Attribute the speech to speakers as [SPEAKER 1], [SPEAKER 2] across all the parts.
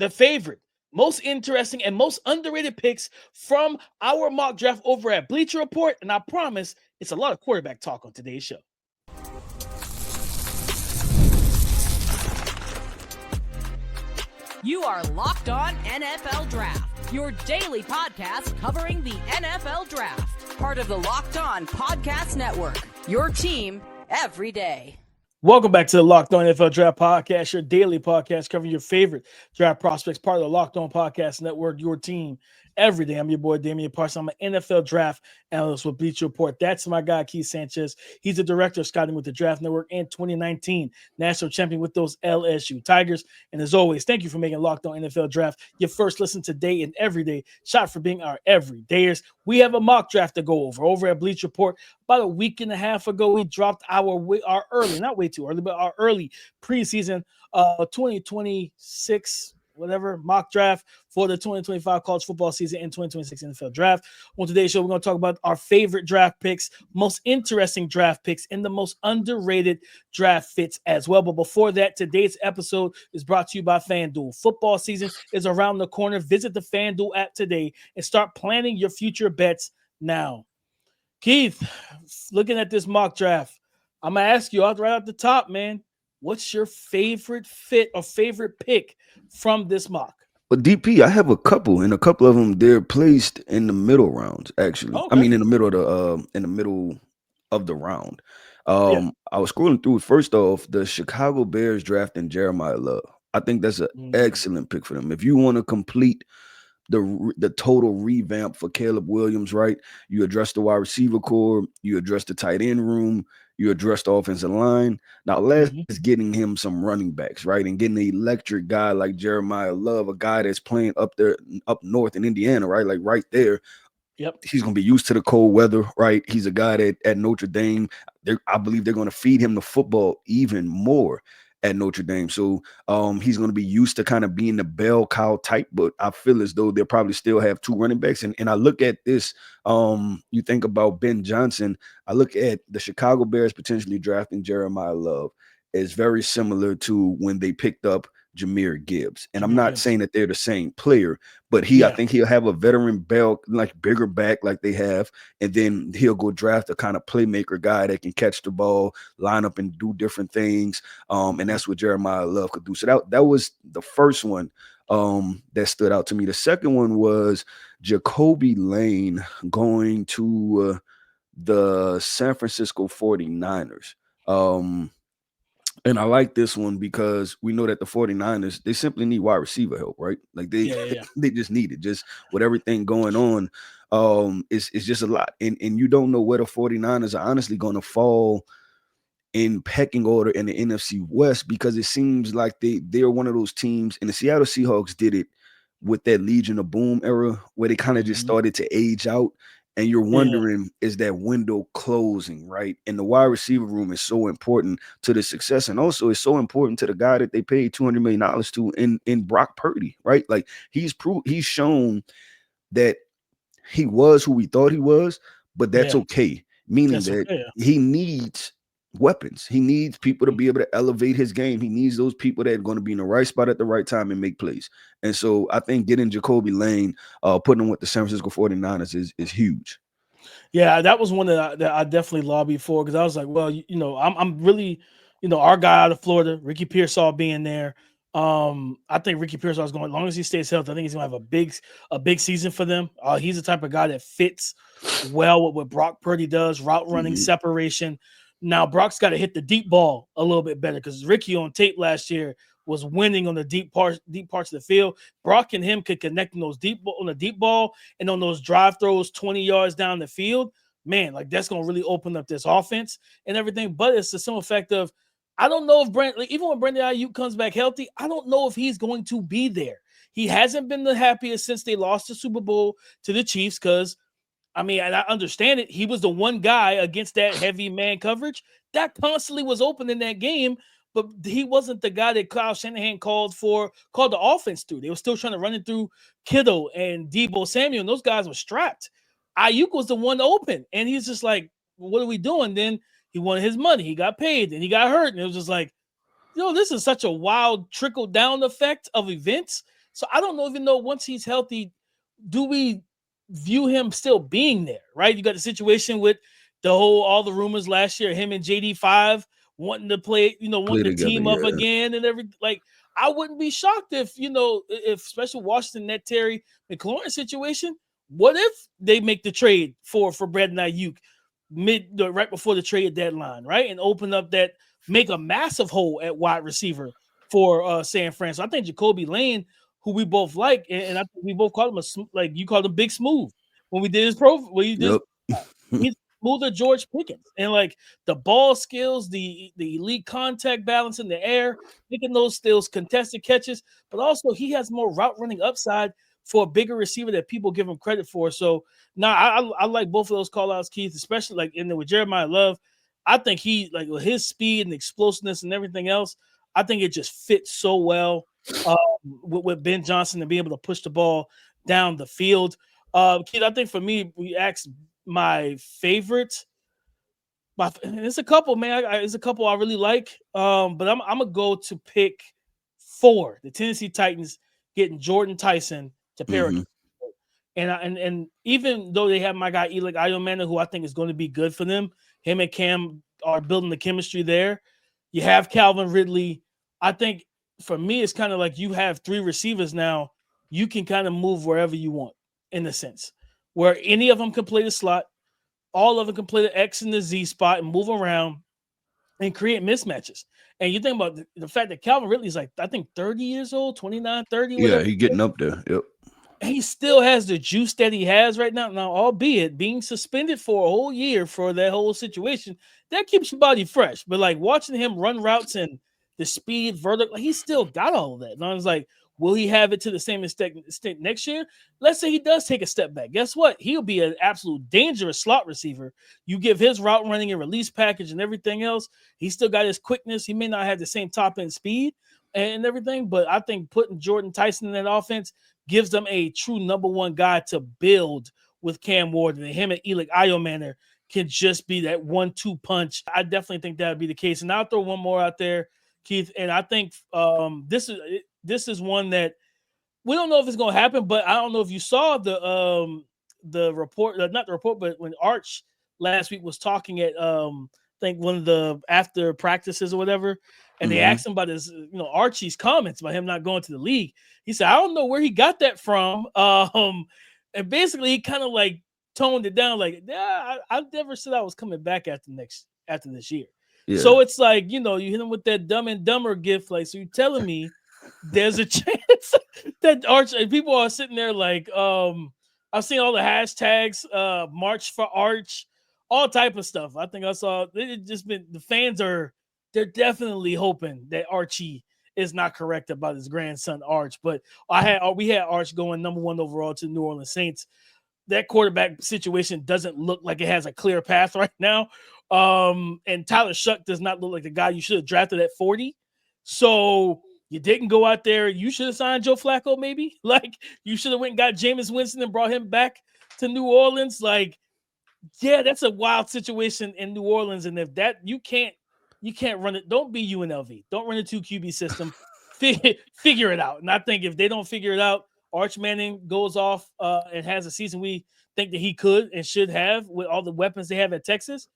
[SPEAKER 1] the favorite, most interesting, and most underrated picks from our mock draft over at Bleacher Report. And I promise it's a lot of quarterback talk on today's show.
[SPEAKER 2] You are Locked On NFL Draft, your daily podcast covering the NFL Draft. Part of the Locked On Podcast Network, your team every day.
[SPEAKER 1] Welcome back to the Locked On NFL Draft Podcast, your daily podcast covering your favorite draft prospects, part of the Locked On Podcast Network, your team every day. I'm your boy, Damian Parson. I'm an NFL draft analyst with Bleacher Report. That's my guy, Cade Sanchez. He's the director of scouting with the Draft Network and 2019 national champion with those LSU Tigers. And as always, thank you for making Locked On NFL Draft your first listen today and every day. Shout for being our everydayers. We have a mock draft to go over at Bleacher Report. About a week and a half ago, we dropped our early, not way too early, but our early preseason 2026 whatever mock draft for the 2025 college football season and 2026 NFL draft. On today's show, we're going to talk about our favorite draft picks, most interesting draft picks, and the most underrated draft fits as well. But before that, today's episode is brought to you by FanDuel. Football season is around the corner. Visit the FanDuel app today and start planning your future bets now. Keith, looking at this mock draft, I'm going to ask you right at the top, man, what's your favorite fit or favorite pick from this mock?
[SPEAKER 3] Well, DP, I have a couple, and a couple of them they're placed in the middle rounds. Actually,
[SPEAKER 1] Okay.
[SPEAKER 3] I mean in the middle of the round. I was scrolling through. First off, the Chicago Bears drafting Jeremiyah Love. I think that's an excellent pick for them. If you want to complete the total revamp for Caleb Williams, right? You address the wide receiver core, you address the tight end room, you address the offensive line. Now, last is getting him some running backs, right? And getting an electric guy like Jeremiyah Love, a guy that's playing up north in Indiana, right? Like right there.
[SPEAKER 1] Yep.
[SPEAKER 3] He's going to be used to the cold weather, right? He's a guy that at Notre Dame, I believe they're going to feed him the football even more at Notre Dame. So he's going to be used to kind of being the bell cow type, but I feel as though they'll probably still have two running backs. And I look at this, you think about Ben Johnson, I look at the Chicago Bears potentially drafting Jeremiyah Love is very similar to when they picked up Jahmyr Gibbs. And I'm not saying that they're the same player, but I think he'll have a veteran bell, like bigger back like they have. And then he'll go draft a kind of playmaker guy that can catch the ball, line up and do different things. And that's what Jeremiyah Love could do. So that was the first one that stood out to me. The second one was Jacoby Lane going to the San Francisco 49ers. And I like this one because we know that the 49ers, they simply need wide receiver help, right? Like they just need it. Just with everything going on, it's just a lot. And you don't know where the 49ers are honestly going to fall in pecking order in the NFC West, because it seems like they're one of those teams, and the Seattle Seahawks did it with that Legion of Boom era where they kind of just started to age out. And you're wondering, is that window closing, right? And the wide receiver room is so important to the success. And also it's so important to the guy that they paid $200 million to in Brock Purdy, right? Like he's shown that he was who we thought he was, but that's okay. Meaning he needs weapons. He needs people to be able to elevate his game. He needs those people that are going to be in the right spot at the right time and make plays. And so I think getting Jacoby Lane, putting him with the San Francisco 49ers is huge.
[SPEAKER 1] Yeah, that was one that I definitely lobbied for, because I was like, well, I'm really, our guy out of Florida, Ricky Pearsall being there. I think Ricky Pearsall is going, as long as he stays healthy, I think he's going to have a big season for them. He's the type of guy that fits well with what Brock Purdy does, route running, separation. Now, Brock's got to hit the deep ball a little bit better, because Ricky on tape last year was winning on the deep parts of the field. Brock and him could connect on the deep ball and on those drive throws 20 yards down the field. Man, like that's going to really open up this offense and everything. But it's the simple fact of, I don't know if even when Brandon Ayuk comes back healthy, I don't know if he's going to be there. He hasn't been the happiest since they lost the Super Bowl to the Chiefs, because and I understand it. He was the one guy against that heavy man coverage that constantly was open in that game, but he wasn't the guy that Kyle Shanahan called the offense through. They were still trying to run it through Kittle and Deebo Samuel, and those guys were strapped. Ayuk was the one open, and he's just like, what are we doing? Then he wanted his money. He got paid, and he got hurt, and it was just like, this is such a wild trickle-down effect of events So I don't even know once he's healthy, do we view him still being there, right? You got the situation with all the rumors last year, him and JD5 wanting to play, wanting to
[SPEAKER 3] together,
[SPEAKER 1] team up
[SPEAKER 3] yeah.
[SPEAKER 1] again and everything. Like, I wouldn't be shocked if especially Washington, that Terry McLaurin situation, what if they make the trade for Brandon Ayuk right before the trade deadline, right? And open up make a massive hole at wide receiver for San Fran. So I think Jacoby Lane, who we both like, and I think we both called him like you called him Big Smooth when we did his he's smoother George Pickens, and like the ball skills, the elite contact balance in the air, making those steals, contested catches, but also he has more route running upside for a bigger receiver that people give him credit for. So I like both of those call outs, Keith, especially like with Jeremiyah Love. I think he, like, with his speed and explosiveness and everything else, I think it just fits so well with Ben Johnson and being able to push the ball down the field. Keith, I think for me, we asked my favorite. It's a couple, man. It's a couple I really like. But I'm gonna go to pick 4. The Tennessee Titans getting Jordyn Tyson to pair. And even though they have my guy Eli Ayomana, who I think is going to be good for them, him and Cam are building the chemistry there. You have Calvin Ridley. I think for me, it's kind of like you have 3 receivers now. You can kind of move wherever you want, in a sense, where any of them can play the slot. All of them can play the X and the Z spot and move around and create mismatches. And you think about the fact that Calvin Ridley is, like, I think 30 years old, 29, 30.
[SPEAKER 3] Yeah, he's getting up there. Yep.
[SPEAKER 1] He still has the juice that he has right now. Now, albeit being suspended for a whole year for that whole situation, that keeps your body fresh. But like watching him run routes and the speed, vertical, he still got all of that. And I was like, will he have it to the same extent next year? Let's say he does take a step back. Guess what? He'll be an absolute dangerous slot receiver. You give his route running and release package and everything else. He still got his quickness. He may not have the same top end speed and everything, but I think putting Jordyn Tyson in that offense gives them a true number 1 guy to build with Cam Ward, and him and Eli Ayomana can just be that 1-2 punch. I definitely think that would be the case. And I'll throw one more out there, Keith. And I think this is one that we don't know if it's going to happen, but I don't know if you saw the report, not the report, but when Arch last week was talking at I think one of the after practices or whatever, and they asked him about his, Archie's comments about him not going to the league. He said, I don't know where he got that from. And basically he kind of like toned it down, like, yeah, I never said I was coming back after this year. Yeah. So it's like, you hit him with that Dumb and Dumber gift. Like, so you're telling me there's a chance that Arch, and people are sitting there like, I've seen all the hashtags, March for Arch, all type of stuff. I think I saw it. Just been, the fans they're definitely hoping that Archie is not correct about his grandson Arch. But we had Arch going number 1 overall to the New Orleans Saints. That quarterback situation doesn't look like it has a clear path right now. And Tyler Shuck does not look like the guy you should have drafted at 40. So you didn't go out there. You should have signed Joe Flacco, maybe. Like, you should have went and got Jameis Winston and brought him back to New Orleans. Like, yeah, that's a wild situation in New Orleans. And if that, you can't run it. Don't be UNLV. Don't run a 2 QB system. Figure it out. And I think if they don't figure it out, Arch Manning goes off and has a season we think that he could and should have with all the weapons they have at Texas,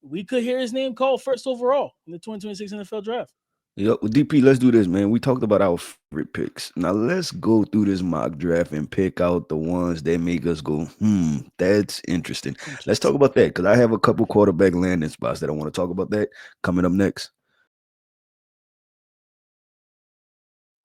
[SPEAKER 1] we could hear his name called first overall in the 2026 NFL draft.
[SPEAKER 3] Yep. Well, DP, let's do this, man. We talked about our favorite picks. Now let's go through this mock draft and pick out the ones that make us go, that's interesting. Let's talk about that, because I have a couple quarterback landing spots that I want to talk about that coming up next.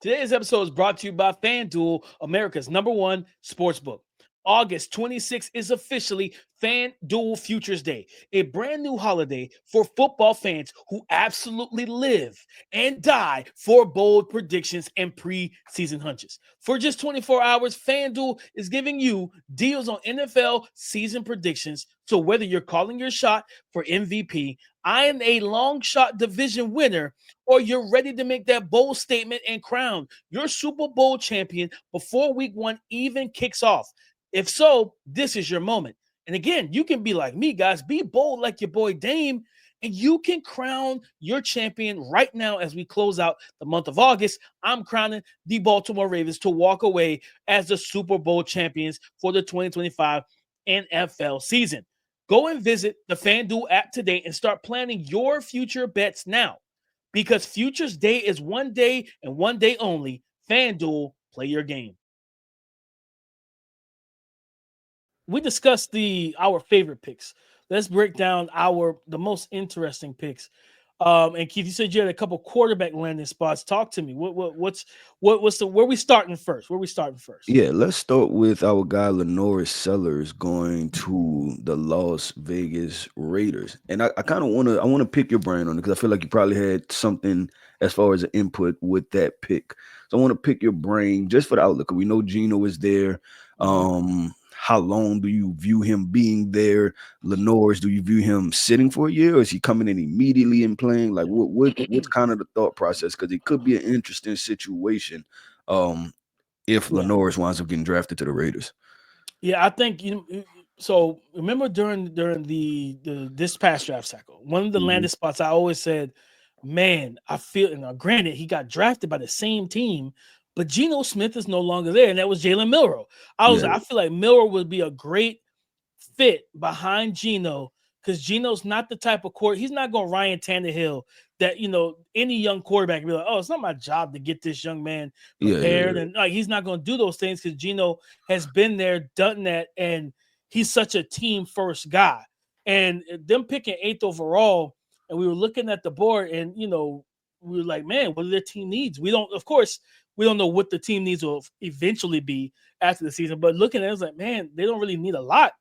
[SPEAKER 1] Today's episode is brought to you by FanDuel, America's #1 sportsbook. August 26th is officially FanDuel Futures Day, a brand new holiday for football fans who absolutely live and die for bold predictions and preseason hunches. For just 24 hours, FanDuel is giving you deals on NFL season predictions. So whether you're calling your shot for MVP, I am a long shot division winner, or you're ready to make that bold statement and crown your Super Bowl champion before week 1 even kicks off. If so, this is your moment. And again, you can be like me, guys. Be bold like your boy Dame And you can crown your champion right now as we close out the month of August. I'm crowning the Baltimore Ravens to walk away as the Super Bowl champions for the 2025 NFL season. Go and visit the FanDuel app today and start planning your future bets now, because Futures Day is one day and one day only. FanDuel, play your game. We discussed our favorite picks. Let's break down the most interesting picks. And Keith, you said you had a couple quarterback landing spots. Talk to me. What's where we starting first? Where we starting first?
[SPEAKER 3] Yeah, let's start with our guy LaNorris Sellers going to the Las Vegas Raiders. And I kind of want to pick your brain on it because I feel like you probably had something as far as an input with that pick. So I want to pick your brain just for the outlook. We know Geno is there. How long do you view him being there? LaNorris, do you view him sitting for a year, or is he coming in immediately and playing? Like what's kind of the thought process? Because it could be an interesting situation. If LaNorris winds up getting drafted to the Raiders.
[SPEAKER 1] Yeah, I think so remember during this past draft cycle, one of the landing spots I always said, man, I feel, and granted, he got drafted by the same team, but Geno Smith is no longer there, and that was Jalen Milroe. I feel like Milroe would be a great fit behind Geno, because Geno's not the type of quarterback. He's not going Ryan Tannehill that, any young quarterback be like, oh, it's not my job to get this young man prepared. And like, he's not going to do those things because Geno has been there, done that, and he's such a team first guy. And them picking 8th overall, and we were looking at the board, and we were like, man, what do their team needs? We don't know what the team needs will eventually be after the season, but looking at it, I was like, man, they don't really need a lot.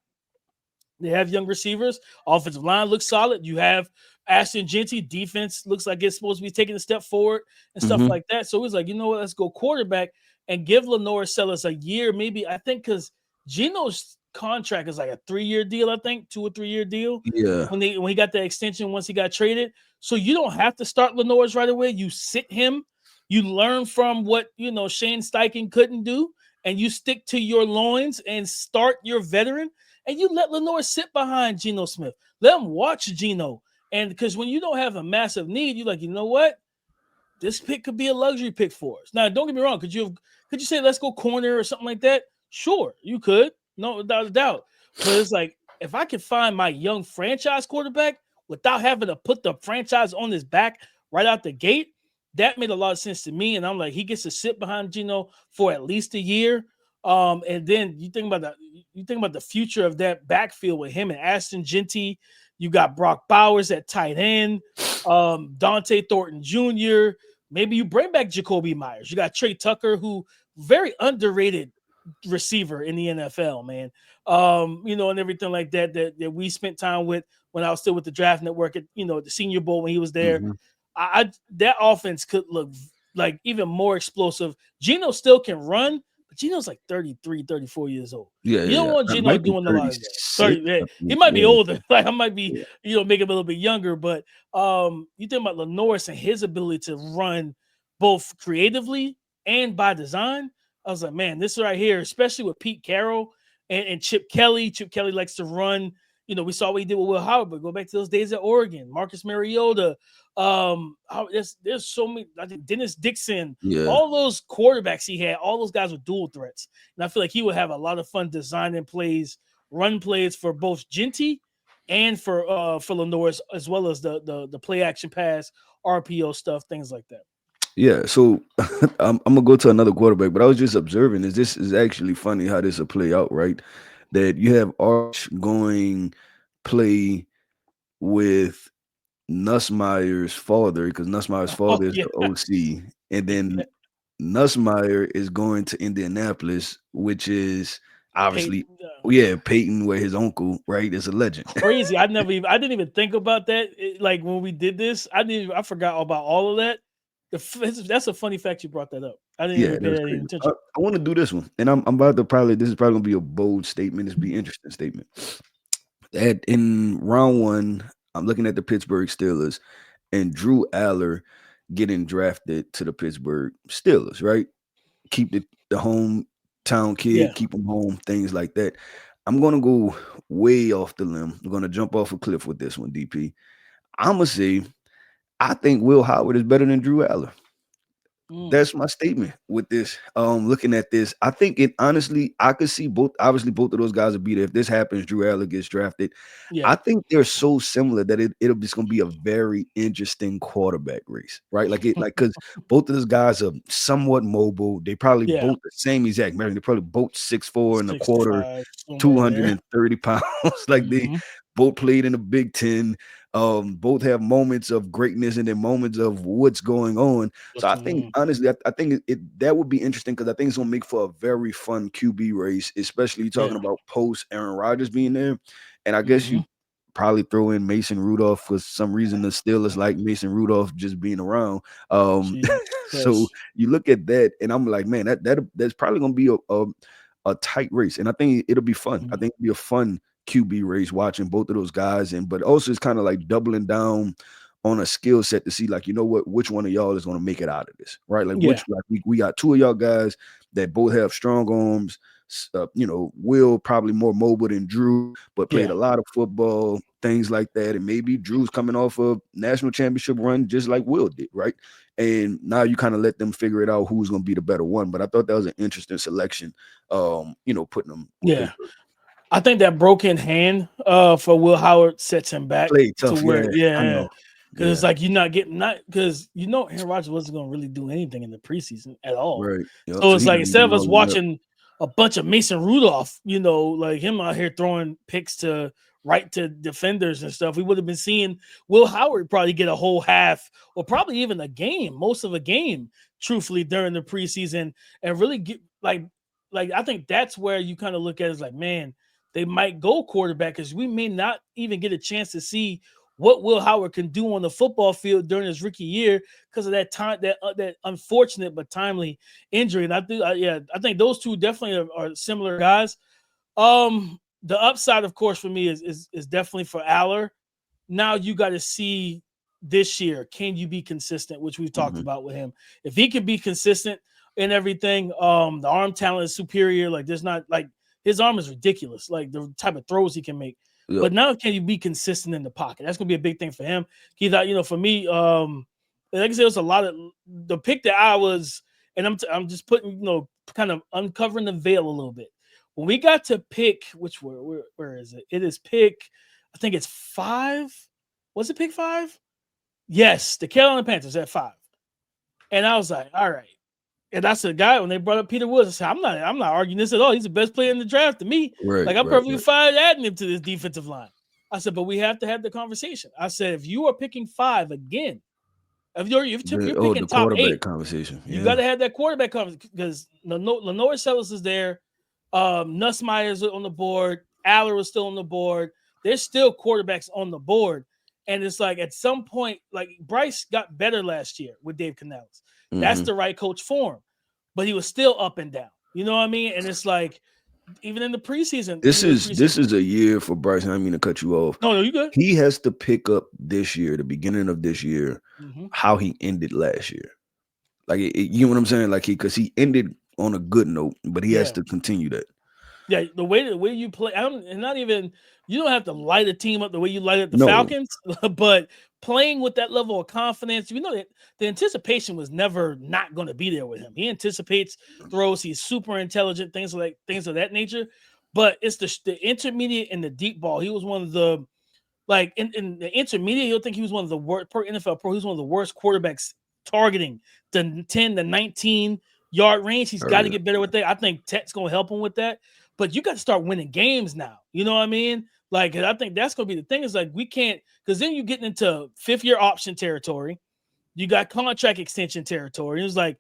[SPEAKER 1] They have young receivers. Offensive line looks solid. You have Ashton Jeanty. Defense looks like it's supposed to be taking a step forward and stuff like that. So it was like, you know what? Let's go quarterback and give LaNorris Sellers a year, maybe. I think because Geno's contract is like a 3-year deal, I think, 2 or 3 year deal.
[SPEAKER 3] Yeah.
[SPEAKER 1] When he got that extension once he got traded. So you don't have to start LaNorris right away. You sit him. You learn from what, Shane Steichen couldn't do, and you stick to your loins and start your veteran. And you let LaNorris sit behind Geno Smith. Let him watch Geno. And because when you don't have a massive need, you're like, you know what? This pick could be a luxury pick for us. Now, don't get me wrong. Could you say, let's go corner or something like that? Sure, you could. No, without a doubt. But it's like, if I could find my young franchise quarterback without having to put the franchise on his back right out the gate, that made a lot of sense to me. And I'm like, he gets to sit behind Geno for at least a year. And then you think about the future of that backfield with him and Ashton Jeanty. You got Brock Bowers at tight end, Dante Thornton Jr. Maybe you bring back Jacoby Myers. You got Trey Tucker, who very underrated receiver in the NFL, man. And everything like that we spent time with when I was still with the Draft Network at the Senior Bowl when he was there. That offense could look like even more explosive. Geno still can run, but Geno's like 33, 34 years old. You don't want Geno doing a lot of that. He might be older. Like I might be, make him a little bit younger. But you think about LaNorris and his ability to run both creatively and by design. I was like, man, this right here, especially with Pete Carroll and Chip Kelly. Chip Kelly likes to run. We saw what he did with Will Howard, but go back to those days at Oregon. Marcus Mariota. There's so many. I think Dennis Dixon. All those quarterbacks he had, all those guys were dual threats, and I feel like he would have a lot of fun designing plays, run plays for both Jeanty and for LaNorris, as well as the play action pass, RPO stuff, things like that.
[SPEAKER 3] Yeah, so I'm gonna go to another quarterback, but I was just observing this is actually funny how this will play out, right? That you have Arch going play with Nussmeier's father, because Nussmeier's father is the OC, and then Nussmeier is going to Indianapolis, which is obviously Peyton, where his uncle, right, is a legend.
[SPEAKER 1] Crazy. I didn't even think about that. Like when we did this, I forgot about all of that. That's a funny fact you brought that up. I didn't even pay that attention.
[SPEAKER 3] I want to do this one, and I'm about to this is probably gonna be a bold statement. This will be an interesting statement. That in round 1, I'm looking at the Pittsburgh Steelers and Drew Allar getting drafted to the Pittsburgh Steelers, right? Keep the hometown kid, keep him home, things like that. I'm going to go way off the limb. I'm going to jump off a cliff with this one, DP. I'm gonna say I think Will Howard is better than Drew Allar. That's my statement with this. Looking at this, I think it honestly, I could see both. Obviously, both of those guys will be there. If this happens, Drew Allar gets drafted.
[SPEAKER 1] Yeah.
[SPEAKER 3] I think they're so similar that it'll just gonna be a very interesting quarterback race, right? Like because both of those guys are somewhat mobile. They probably both the same exact measure. They probably both 6'4" and a quarter, 230 pounds. Like they both played in the Big Ten. Both have moments of greatness and then moments of what's going on. So I think honestly, I think that would be interesting because I think it's gonna make for a very fun QB race, especially talking about post Aaron Rodgers being there. And I guess you probably throw in Mason Rudolph for some reason. The Steelers like Mason Rudolph just being around. So you look at that, and I'm like, man, that's probably gonna be a tight race, and I think it'll be fun. I think it'll be a fun QB race watching both of those guys, but also it's kind of like doubling down on a skill set to see, like, you know what, which one of y'all is going to make it out of this, right? Like, we got two of y'all guys that both have strong arms. Will probably more mobile than Drew, but played a lot of football, things like that. And maybe Drew's coming off a national championship run just like Will did, right? And now you kind of let them figure it out who's going to be the better one. But I thought that was an interesting selection, putting them.
[SPEAKER 1] Yeah. I think that broken hand for Will Howard sets him back
[SPEAKER 3] to
[SPEAKER 1] where, because it's like you're not getting because Aaron Rodgers wasn't going to really do anything in the preseason at all.
[SPEAKER 3] Right. Yep.
[SPEAKER 1] So it's like instead of us watching a bunch of Mason Rudolph, like him out here throwing picks to defenders and stuff, we would have been seeing Will Howard probably get a whole half or probably even a game, most of a game, truthfully, during the preseason and really get like I think that's where you kind of look at it as like, man, they might go quarterback because we may not even get a chance to see what Will Howard can do on the football field during his rookie year because of that time, that unfortunate but timely injury. And I think those two definitely are similar guys. The upside, of course, for me is definitely for Allar. Now you got to see this year, can you be consistent, which we've talked about with him. If he can be consistent in everything, the arm talent is superior. Like there's not like his arm is ridiculous, like the type of throws he can make. Yep. But now can you be consistent in the pocket? That's gonna be a big thing for him. He thought, for me, like I said, it was a lot of the pick that I was, and I'm just putting, kind of uncovering the veil a little bit. When we got to pick, where is it? It is pick, I think it's 5. Was it pick 5? Yes, the Carolina Panthers at 5. And I was like, all right. And that's the guy when they brought up Peter Woods. I said, I'm not arguing this at all. He's the best player in the draft to me.
[SPEAKER 3] Right,
[SPEAKER 1] like I'm perfectly fine adding him to this defensive line. I said, but we have to have the conversation. I said, if you are picking 5 again, if you're picking top 8
[SPEAKER 3] conversation,
[SPEAKER 1] you got to have that quarterback conversation because LaNorris Sellers is there. Nussmeier's on the board. Allar was still on the board. There's still quarterbacks on the board. And it's like at some point, like Bryce got better last year with Dave Canales. That's the right coach for him. But he was still up and down. You know what I mean? And it's like, even in the preseason.
[SPEAKER 3] This is a year for Bryce. I don't mean to cut you off.
[SPEAKER 1] No, you good.
[SPEAKER 3] He has to pick up this year, the beginning of this year, how he ended last year. Like, you know what I'm saying? Like, because he ended on a good note, but he has to continue that.
[SPEAKER 1] Yeah, the way you play, and not even, you don't have to light a team up the way you light up the Falcons, but playing with that level of confidence, that the anticipation was never not going to be there with him. He anticipates throws. He's super intelligent, things of that nature. But it's the intermediate and the deep ball. He was one of the, like in the intermediate, you'll think he was one of the worst per NFL pro. He was one of the worst quarterbacks targeting the 10 to 19 yard range. He's got to get better with that. I think Tech's going to help him with that. But you got to start winning games now. You know what I mean? Like, I think that's going to be the thing is like, we can't, because then you get into 5th-year option territory. You got contract extension territory. It was like,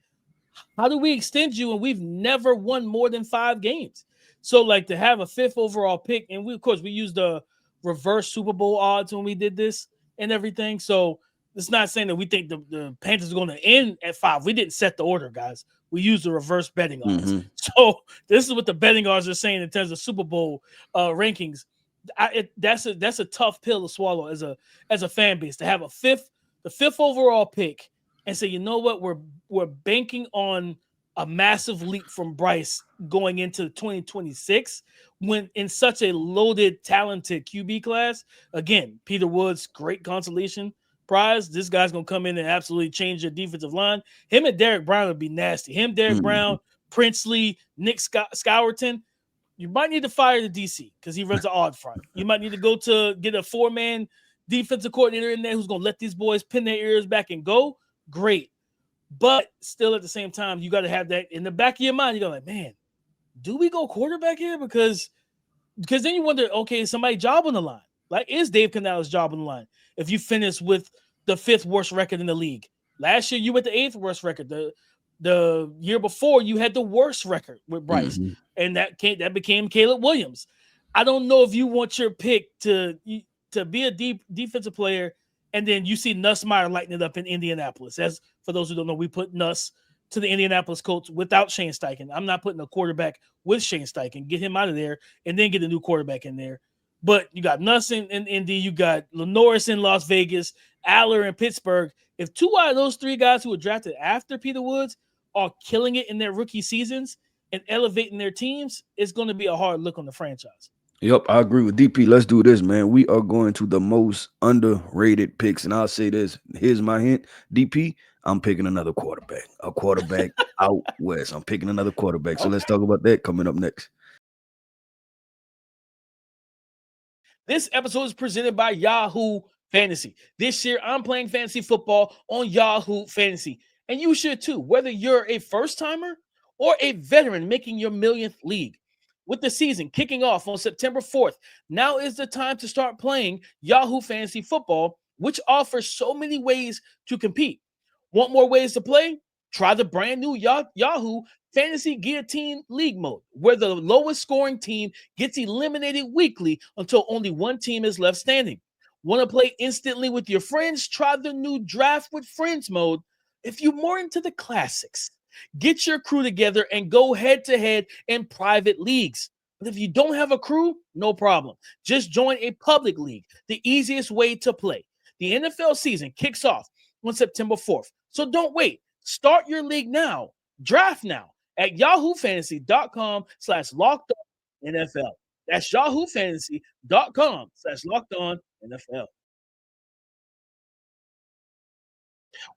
[SPEAKER 1] how do we extend you? And we've never won more than 5 games. So like to have a 5th overall pick, and we used the reverse Super Bowl odds when we did this and everything. So it's not saying that we think the Panthers are going to end at 5. We didn't set the order, guys. We used the reverse betting odds. So this is what the betting odds are saying in terms of Super Bowl rankings. That's a tough pill to swallow as a fan base to have the 5th overall pick and say, you know what, we're banking on a massive leap from Bryce going into 2026 when in such a loaded, talented QB class. Again, Peter Woods, great consolation prize. This guy's going to come in and absolutely change your defensive line. Him and Derek Brown would be nasty. Him, Derek Brown, Princely, Nick Scowerton. You might need to fire the DC because he runs an odd front. You might need to go to get a 4-man defensive coordinator in there who's going to let these boys pin their ears back and go. Great. But still at the same time, you got to have that in the back of your mind. You go like, man, do we go quarterback here? Because then you wonder, okay, is somebody's job on the line? Like, is Dave Canales' job on the line? If you finish with the 5th worst record in the league. Last year, you were the 8th worst record. The year before, you had the worst record with Bryce. And that became Caleb Williams. I don't know if you want your pick to be a deep defensive player, and then you see Nussmeier lighting it up in Indianapolis. As for those who don't know, we put Nuss to the Indianapolis Colts without Shane Steichen. I'm not putting a quarterback with Shane Steichen. Get him out of there and then get a new quarterback in there. But you got Nuss in Indy, you got LaNorris in Las Vegas, Allar in Pittsburgh. If 2 out of those 3 guys who were drafted after Peter Woods are killing it in their rookie seasons and elevating their teams, it's going to be a hard look on the franchise.
[SPEAKER 3] Yep, I agree with DP. Let's do this, man. We are going to the most underrated picks. And I'll say this. Here's my hint. DP, I'm picking another quarterback. A quarterback out west. I'm picking another quarterback. So let's talk about that coming up next.
[SPEAKER 1] This episode is presented by Yahoo Fantasy. This year, I'm playing fantasy football on Yahoo Fantasy. And you should too, whether you're a first-timer or a veteran making your millionth league. With the season kicking off on September 4th, now is the time to start playing Yahoo Fantasy Football, which offers so many ways to compete. Want more ways to play? Try the brand new Yahoo Fantasy Guillotine League mode, where the lowest scoring team gets eliminated weekly until only one team is left standing. Want to play instantly with your friends? Try the new Draft with Friends mode. If you're more into the classics, get your crew together and go head-to-head in private leagues. But if you don't have a crew, no problem. Just join a public league, the easiest way to play. The NFL season kicks off on September 4th, so don't wait. Start your league now. Draft now at yahoofantasy.com/lockedonnfl. That's yahoofantasy.com/lockedonnfl.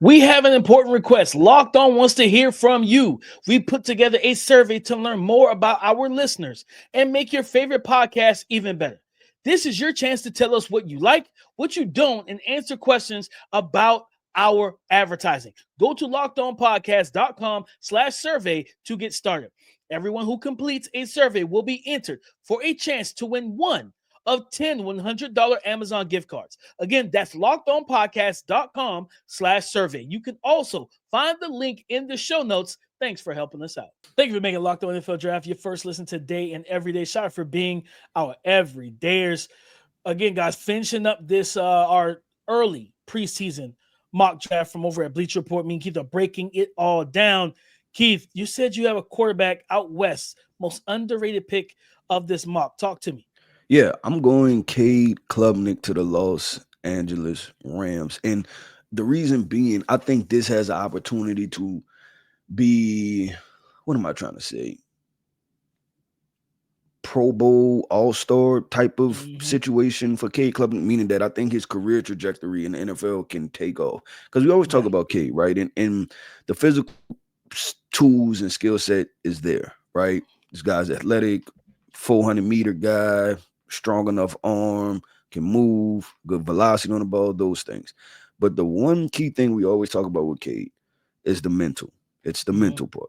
[SPEAKER 1] We have an important request. Locked On wants to hear from you. We put together a survey to learn more about our listeners and make your favorite podcast even better. This is your chance to tell us what you like, what you don't, and answer questions about our advertising. Go to lockedonpodcast.com/survey to get started. Everyone who completes a survey will be entered for a chance to win one of 10 $100 Amazon gift cards. Again, that's lockedonpodcast.com/survey. You can also find the link in the show notes. Thanks for helping us out. Thank you for making Locked On NFL Draft your first listen today and every day. Shout out for being our everydayers. Again, guys, finishing up this our early preseason mock draft from over at Bleacher Report. Me and Keith are breaking it all down. Keith, you said you have a quarterback out west, most underrated pick of this mock. Talk to me.
[SPEAKER 3] Yeah, I'm going Cade Klubnik to the Los Angeles Rams. And the reason being, I think this has an opportunity to be, what am I trying to say? Pro Bowl, All-Star type of situation for Cade Klubnik, meaning that I think his career trajectory in the NFL can take off. Because we always talk about Cade, right? And the physical tools and skill set is there, right? This guy's athletic, 400-meter guy, strong enough arm, can move, good velocity on the ball, those things. But the one key thing we always talk about with Cade is the mental. It's the mental part.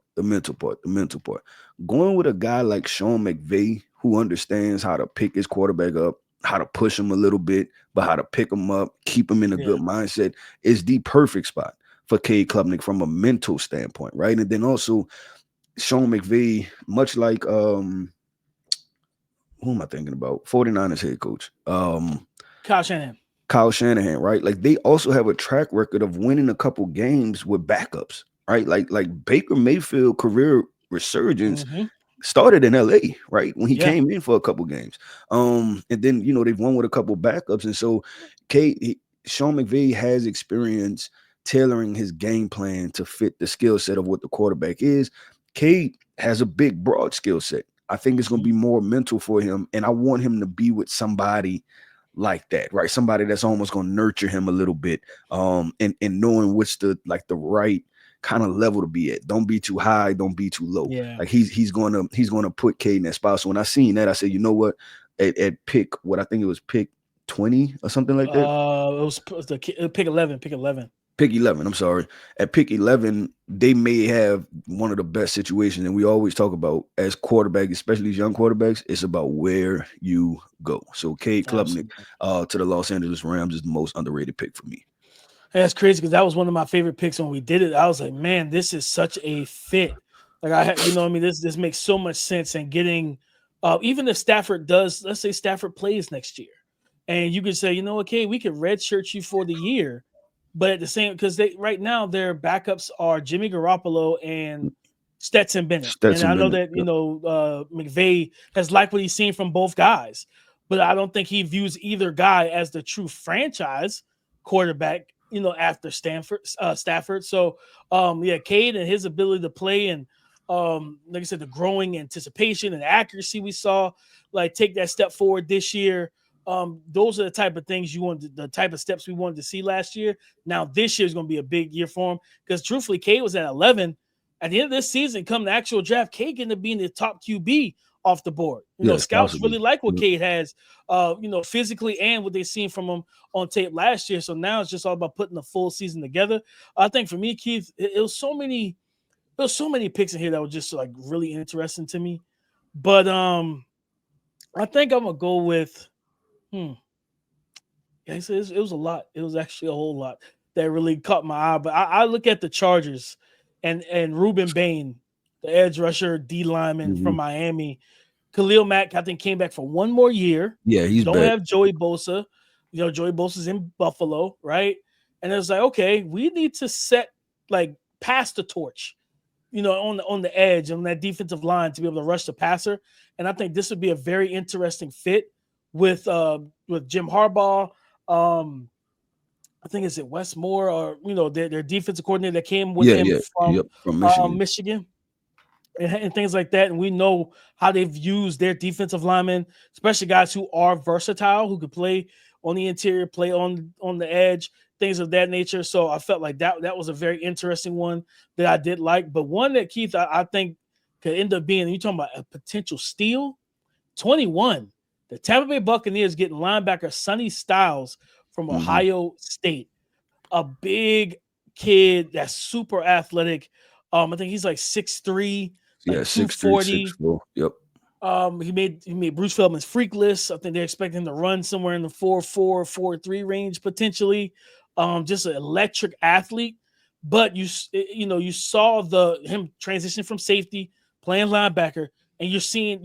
[SPEAKER 3] Going with a guy like Sean McVay, who understands how to pick his quarterback up, how to push him a little bit, but how to pick him up, keep him in a good mindset, is the perfect spot for Cade Klubnik from a mental standpoint, right? And then also Sean McVay, much like who am I thinking about? 49ers head coach. Kyle Shanahan, right? Like they also have a track record of winning a couple games with backups, right? Like Baker Mayfield career resurgence started in LA, right? When he came in for a couple games. And then, they've won with a couple backups. And so Sean McVay has experience tailoring his game plan to fit the skill set of what the quarterback is. Cade has a big, broad skill set. I think it's going to be more mental for him, and I want him to be with somebody like that, right? Somebody that's almost going to nurture him a little bit, and knowing what's the right kind of level to be at. Don't be too high, don't be too low.
[SPEAKER 1] Yeah.
[SPEAKER 3] Like he's going to put Cade in that spot. So when I seen that, I said, you know what? At pick, what I think it was pick 20 or something like that.
[SPEAKER 1] It was pick 11.
[SPEAKER 3] Pick 11, I'm sorry. At pick 11, they may have one of the best situations. And we always talk about as quarterbacks, especially these young quarterbacks, it's about where you go. So Cade Klubnik to the Los Angeles Rams is the most underrated pick for me.
[SPEAKER 1] And that's crazy because that was one of my favorite picks when we did it. I was like, man, this is such a fit. Like this makes so much sense. And getting even if Stafford does, let's say Stafford plays next year, and you could say, you know, okay, we could redshirt you for the year. But at the same, because right now their backups are Jimmy Garoppolo and Stetson Bennett. And I know that, McVay has liked what he's seen from both guys, but I don't think he views either guy as the true franchise quarterback, after Stafford. So, Cade and his ability to play and, like I said, the growing anticipation and accuracy we saw, like take that step forward this year. Those are the type of things the type of steps we wanted to see last year. Now this year is going to be a big year for him because truthfully, Cade was at 11 at the end of this season. Come the actual draft, Cade going to be in the top QB off the board. Scouts really like what Cade has, physically and what they've seen from him on tape last year. So now it's just all about putting the full season together. I think for me, Keith, it was so many picks in here that were just like really interesting to me. But I think I'm gonna go with. Yeah, it was a lot. It was actually a whole lot that really caught my eye. But I look at the Chargers and Ruben Bain, the edge rusher, D lineman from Miami. Khalil Mack, I think, came back for one more year.
[SPEAKER 3] Yeah, he's
[SPEAKER 1] don't
[SPEAKER 3] back.
[SPEAKER 1] have Joey Bosa. Joey Bosa's in Buffalo, right? And it's like, okay, we need to pass the torch, on the edge on that defensive line to be able to rush the passer. And I think this would be a very interesting fit with Jim Harbaugh. I think is it Wes Moore or their defensive coordinator that came with him from Michigan and things like that. And we know how they've used their defensive linemen, especially guys who are versatile, who could play on the interior, play on the edge, things of that nature. So I felt like that was a very interesting one that I did like. But one that, Keith, I think could end up being, you're talking about a potential steal, 21. The Tampa Bay Buccaneers getting linebacker Sonny Styles from Ohio State, a big kid that's super athletic. I think he's like 6'3", 240.
[SPEAKER 3] 6'4". Yep.
[SPEAKER 1] He made Bruce Feldman's freak list. I think they're expecting him to run somewhere in the 4.4, 4.3 range potentially. Just an electric athlete. But you saw him transition from safety, playing linebacker, and you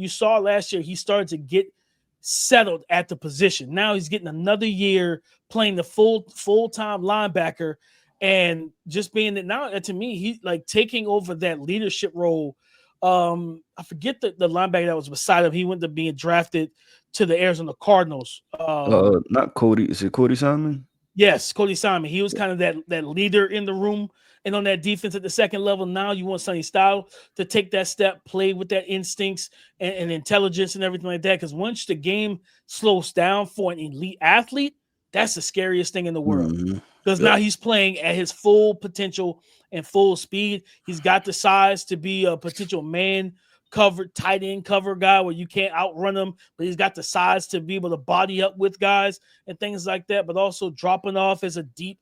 [SPEAKER 1] saw last year he started to get settled at the position. Now he's getting another year playing the full-time linebacker and just being that now to me, he like taking over that leadership role. I forget the linebacker that was beside him. He went to being drafted to the Arizona Cardinals.
[SPEAKER 3] Not Cody. Is it Cody Simon?
[SPEAKER 1] Yes, Cody Simon. He was kind of that leader in the room and on that defense at the second level. Now you want Sonny Styles to take that step, play with that instincts and intelligence and everything like that. Because once the game slows down for an elite athlete, that's the scariest thing in the world. Because now he's playing at his full potential and full speed. He's got the size to be a potential man covered tight end cover guy where you can't outrun him, but he's got the size to be able to body up with guys and things like that, but also dropping off as a deep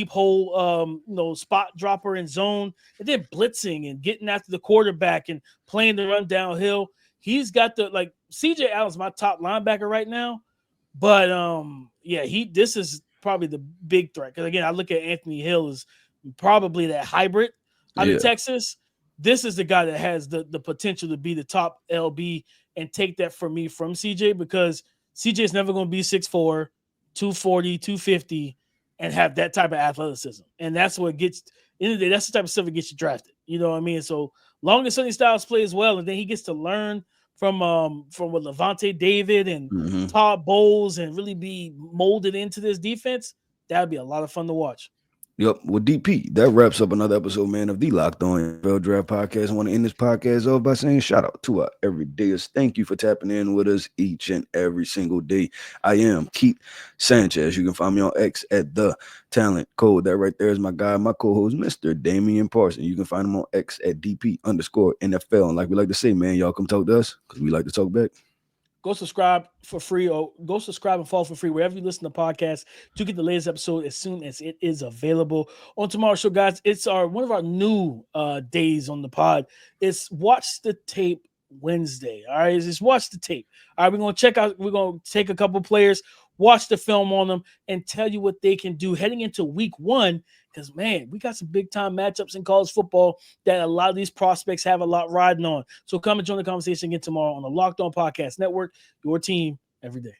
[SPEAKER 1] hole, spot dropper in zone, and then blitzing and getting after the quarterback and playing the run downhill. He's got CJ Allen's my top linebacker right now, but this is probably the big threat. Because again, I look at Anthony Hill as probably that hybrid out of Texas. This is the guy that has the potential to be the top LB and take that from me from CJ, because CJ is never going to be 6'4", 240, 250 and have that type of athleticism. And that's what gets in the day. That's the type of stuff that gets you drafted. You know what I mean? So long as Sonny Styles plays well, and then he gets to learn from what Levante David and Todd Bowles and really be molded into this defense, that would be a lot of fun to watch.
[SPEAKER 3] Yep. Well, DP, that wraps up another episode, man, of the Locked On NFL Draft Podcast. I want to end this podcast off by saying shout out to our everydayers. Thank you for tapping in with us each and every single day. I am Keith Sanchez. You can find me on X at The Talent Code. That right there is my guy, my co-host, Mr. Damian Parson. You can find him on X at DP_NFL. And like we like to say, man, y'all come talk to us because we like to talk back.
[SPEAKER 1] Go subscribe for free, or go subscribe and follow for free wherever you listen to podcasts to get the latest episode as soon as it is available. On tomorrow's show, guys, it's one of our new days on the pod. It's Watch the Tape Wednesday. All right, just watch the tape. All right, we're gonna take a couple players, watch the film on them, and tell you what they can do heading into week 1. Because, man, we got some big-time matchups in college football that a lot of these prospects have a lot riding on. So come and join the conversation again tomorrow on the Locked On Podcast Network, your team every day.